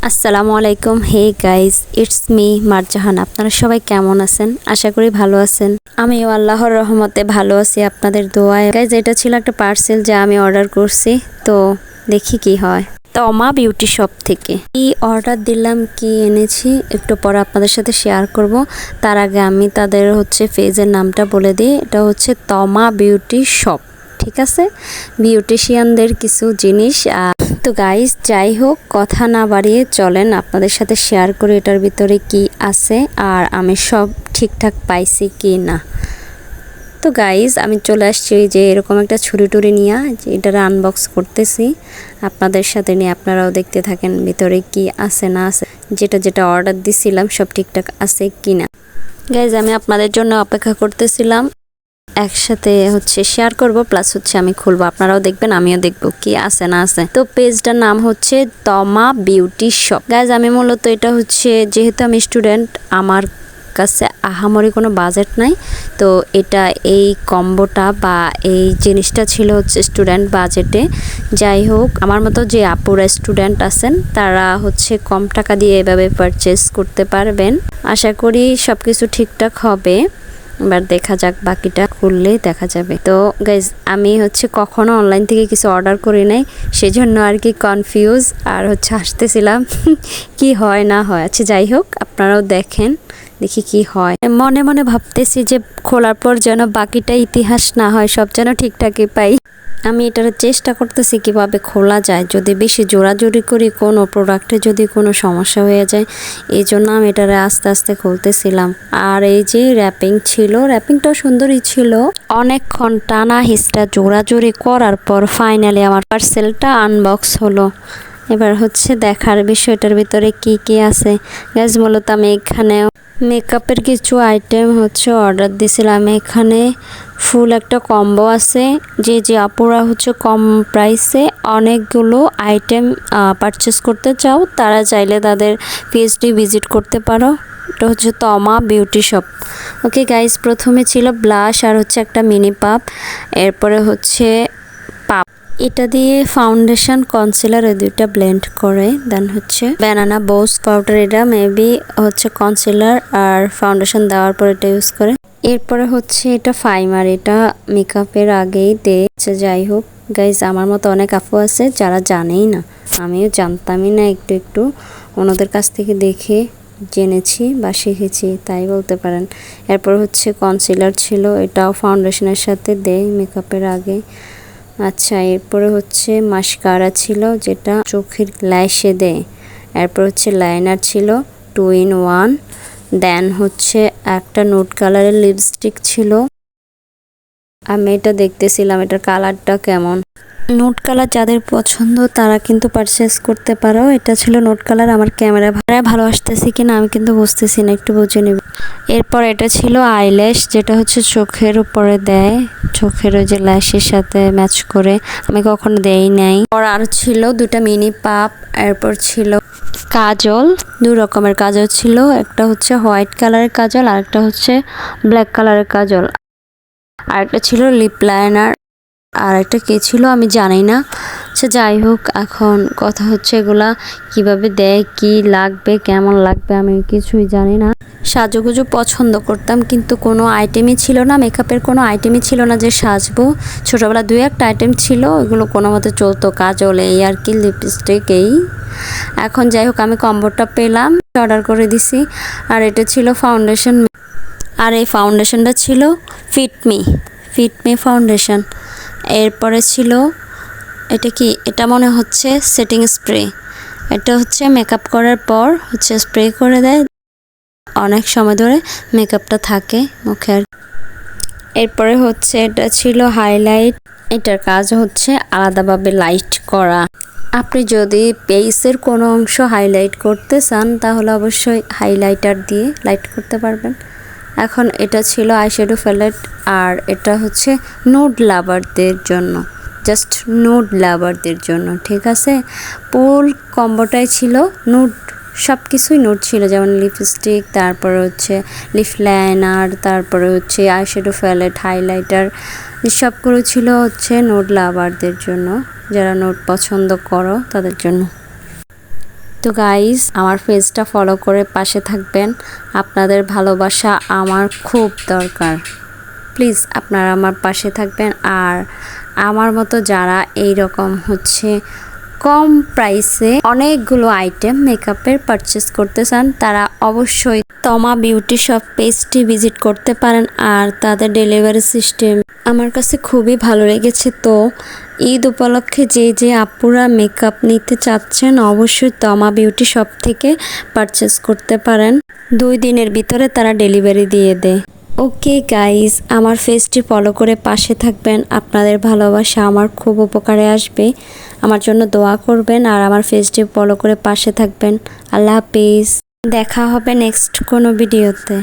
আসসালামু আলাইকুম। Hey guys, it's me Marjahan. আপনারা সবাই কেমন আছেন? আশা করি ভালো আছেন। আমিও আল্লাহর রহমতে ভালো আছি, আপনাদের দোয়ায়। গাইস, এটা ছিল একটা পার্সেল যা আমি অর্ডার করছি, তো দেখি কি হয়। তমা বিউটি শপ থেকে কি অর্ডার দিলাম, কি এনেছি একটু পরে আপনাদের সাথে শেয়ার করব। তার আগে আমি তাদের পেজের নামটা বলে দিই। এটা হচ্ছে তমা বিউটি শপ, ঠিক আছে? বিউটিশিয়ানদের কিছু জিনিস। তো গাইস, যাই হোক, কথা না বাড়িয়ে চলেন আপনাদের সাথে শেয়ার করে এটার ভিতরে কি আছে আর আমি সব ঠিকঠাক পাইছি কি না। তো গাইস, আমি চলে আসছি যে এরকম একটা ছুরি টুরি নিয়ে, যে এটার আনবক্স করতেছি আপনাদের সাথে নিয়ে। আপনারাও দেখতে থাকেন ভিতরে কি আছে না আছে, যেটা যেটা অর্ডার দিছিলাম সব ঠিকঠাক আছে কি না। গাইস, আমি আপনাদের জন্য অপেক্ষা করতেছিলাম, একসাথে শেয়ার করব, প্লাস আমি খুলবো, আপনারাও দেখবেন আমিও দেখবো কি আছে না আছে। তো পেজটার নাম হচ্ছে তমা বিউটি শপ। গাইজ, আমি মূলত এটা যেহেতু আমি স্টুডেন্ট, আমার কাছে আহামরি কোনো বাজেট নাই, তো এটা এই কম্বোটা বা এই জিনিসটা ছিল স্টুডেন্ট বাজেটে। যাই হোক, আমার মতো যে আপুরা স্টুডেন্ট আছেন তারা কম টাকা দিয়ে এভাবে পারচেস করতে পারবেন। আশা করি সব কিছু ঠিকঠাক হবে। এবার দেখা যাক, বাকিটা খুললেই দেখা যাবে। তো গাইজ, আমি কখনো অনলাইন থেকে কিছু অর্ডার করি নাই, সেজন্য আর কি কনফিউজ আর হাসতেছিলাম কি হয় না হয়। আচ্ছা, যাই হোক, আপনারাও দেখেন, দেখি কি হয়। মনে মনে ভাবতেছি যে খোলার পর যেন বাকিটা ইতিহাস না হয়, সব যেন ঠিকঠাকই পাই। আমি এটার চেষ্টা করতেছি কিভাবে খোলা যায়, যদি বেশি জোরাজোরি করি কোনো প্রোডাক্টে যদি কোনো সমস্যা হয়ে যায়, এই জন্য আমি এটারে আস্তে আস্তে খুলতেছিলাম। আর এই যে র্যাপিং ছিল, র্যাপিংটাও সুন্দরই ছিল। অনেকক্ষণ টানা হিস্টা জোরাজোরি করার পর ফাইনালি আমার পার্সেলটা আনবক্স হলো। এবার দেখার বিষয়টার ভিতরে কি কি আছে। গ্যাস, মূলত আমি এখানে মেকআপের কিছু আইটেম অর্ডার দিয়েছিলাম। এখানে ফুল একটা কম্বো আছে, যে আপুরা কম প্রাইসে অনেকগুলো আইটেম পারচেস করতে চাও, তারা চাইলে তাদের পেজটি ভিজিট করতে পারো। এটা তমা বিউটি শপ। ওকে গাইস, প্রথমে ছিল ব্লাশ আর একটা মিনি পাপ, এরপরে পাপ। এটা দিয়ে ফাউন্ডেশন কনসিলার এই দুইটা ব্লেন্ড করে দেন ব্যানানা বোস পাউডার। এটা মেবি কনসিলার আর ফাউন্ডেশন দেওয়ার পর এটা ইউজ করে। এরপরে এটা ফাইমার, এটা মেকআপের আগেই দেয়। যাই হোক গাইজ, আমার মতো অনেক আপু আছে যারা জানেই না, আমিও জানতামই না, একটু একটু ওনাদের কাছ থেকে দেখে জেনেছি বা শিখেছি, তাই বলতে পারেন। এরপর কনসিলার ছিল, এটাও ফাউন্ডেশনের সাথে দেয় মেকআপের আগে। আচ্ছা, এরপরে মাস্কারা ছিল, যেটা চোখের ল্যাশে দেয়। এরপর লাইনার ছিল 2 in 1। দেন একটা নুড কালারের লিপস্টিক ছিল। আমি এটা দেখতেছিলাম এটার কালারটা কেমন। নোট কালার যাদের পছন্দ তারা কিন্তু পারচেস করতে পারো। এটা ছিল নোট কালার। আমার ক্যামেরা ভালো আসতেছে কিনা আমি কিন্তু বুঝতেছি না, একটু বুঝে নিব। এরপর এটা ছিল আইল্যাশ, যেটা চোখের উপরে দেয়, চোখের ওই যে ল্যাশের সাথে ম্যাচ করে। আমি কখনো দেই নাই। আর ছিল দুটা মিনি পাপ। এরপর ছিল কাজল, 2 রকমের কাজল ছিল, একটা হোয়াইট কালারের কাজল আর একটা ব্ল্যাক কালারের কাজল। আর একটা ছিল লিপ লাইনার, আর একটা কে ছিল আমি জানি না। আচ্ছা, যাই হোক, এখন কথা এগুলা কিভাবে দেয়, কি লাগবে, কেমন লাগবে, আমি কিছুই জানি না। সাজুগুজু পছন্দ করতাম, কিন্তু কোনো আইটেমই ছিল না, মেকআপের কোনো আইটেমই ছিল না যে সাজবো। ছোটোবেলা 2-1টা আইটেম ছিল, ওইগুলো কোনো মতে চলতো, কাজল এই আর কি, লিপস্টিক এই। এখন যাই হোক, আমি কম্বোটা পেলাম, অর্ডার করে দিছি। আর এটা ছিল ফাউন্ডেশন, আর এই ফাউন্ডেশনটা ছিল ফিটমি ফাউন্ডেশন। এরপরে ছিল এটা কি, এটা মনে সেটিং স্প্রে। এটা মেকআপ করার পর স্প্রে করে দেয়, অনেক সময় ধরে মেকআপটা থাকে মুখে। এরপরে এটা ছিল হাইলাইট। এটার কাজ আলাদাভাবে লাইট করা। আপনি যদি পেইসের কোনো অংশ হাইলাইট করতে চান তাহলে অবশ্যই হাইলাইটার দিয়ে লাইট করতে পারবেন। এখন এটা ছিল আইশ্যাডো প্যালেট, আর এটা নুড লাভারদের জন্য, জাস্ট নুড লাভারদের জন্য, ঠিক আছে? ফুল কম্বোটাই ছিল নুড, সব কিছুই নুড ছিল, যেমন লিপস্টিক, তারপরে লিপ লাইনার, তারপরে আইশ্যাডো প্যালেট, হাইলাইটার, সবগুলো ছিল নুড লাভারদের জন্য, যারা নুড পছন্দ করো তাদের জন্য। তো গাইস আমার পেজটা ফলো করে পাশে থাকবেন। আপনাদের ভালোবাসা আমার খুব দরকার। প্লিজ আপনারা আমার পাশে থাকবেন। আর আমার মতো যারা এই রকম কম প্রাইসে অনেকগুলো আইটেম মেকআপের পারচেস করতে চান, তারা অবশ্যই তমা বিউটি শপ পেজটি ভিজিট করতে পারেন। আর তাদের ডেলিভারি সিস্টেম আমার কাছে খুবই ভালো লেগেছে। তো ঈদ উপলক্ষে যে আপুরা মেকআপ নিতে চাচ্ছেন, অবশ্যই তমা বিউটি শপ থেকে পারচেস করতে পারেন। 2 দিনের ভিতরে তারা ডেলিভারি দিয়ে দেয়। ওকে গাইস, আমার পেজটি ফলো করে পাশে থাকবেন। আপনাদের ভালোবাসা আমার খুব উপকারে আসবে। আমার জন্য দোয়া করবেন আর আমার পেজটি ফলো করে পাশে থাকবেন। আল্লাহ হাফেজ। দেখা হবে নেক্সট কোনো ভিডিওতে।